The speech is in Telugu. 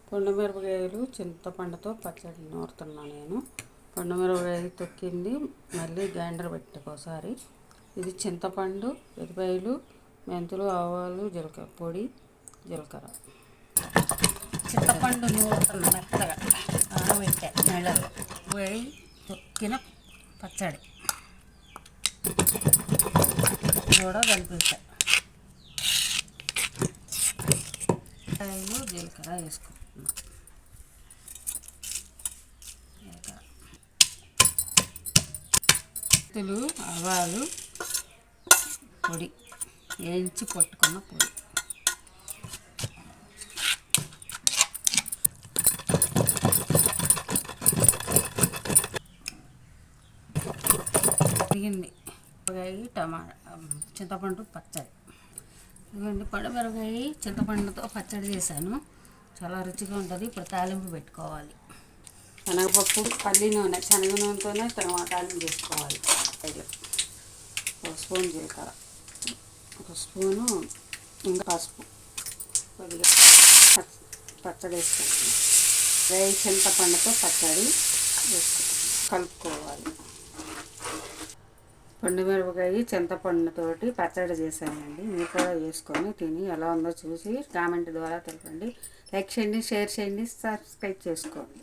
పండుమిరపకాయలు చింతపండుతో పచ్చడి నూరుతున్నా నేను. పండుమిరపకాయ తొక్కింది మళ్ళీ గ్రైండర్ పెట్టుకోసారి. ఇది చింతపండు, ఎల్లిపాయలు, మెంతులు, ఆవాలు, జీలకర్ర పొడి, జీలకర్ర. చింతపండు నూరుతున్నా మెత్తగా ఆరబెట్టా నీళ్ళలో పోయి తొక్కిన పచ్చడి కూడా కలిపేసా. జీలకర్ర వేసుకుంటున్నా. మెంతులు, ఆవాలు పొడి వేయించి పట్టుకున్న పొడి. దిగింది టమాటా చింతపండు పచ్చడి. ఇదిగోండి పండుమిరపకాయ చింతపండుతో పచ్చడి చేశాను. చాలా రుచిగా ఉంటుంది. ఇప్పుడు తాలింపు పెట్టుకోవాలి. శనగపప్పు, పల్లి నూనె, శనగ నూనెతోనే తాలింపు చేసుకోవాలి. ఒక స్పూన్ జీలకర్ర, ఒక స్పూను ఇంకా పసుపు, కొద్దిగా పచ్చడి వేసుకుంటున్నాం. వేయి చింతపండుతో పచ్చడి వేసుకుంటాం, కలుపుకోవాలి. పండుమిరపకాయ చింతపండుతోటి పచ్చడి చేశానండి. మీరు కూడా వేసుకొని తిని ఎలా ఉందో చూసి కామెంట్ ద్వారా తెలపండి. లైక్ చేయండి, షేర్ చేయండి, సబ్స్క్రైబ్ చేసుకోండి.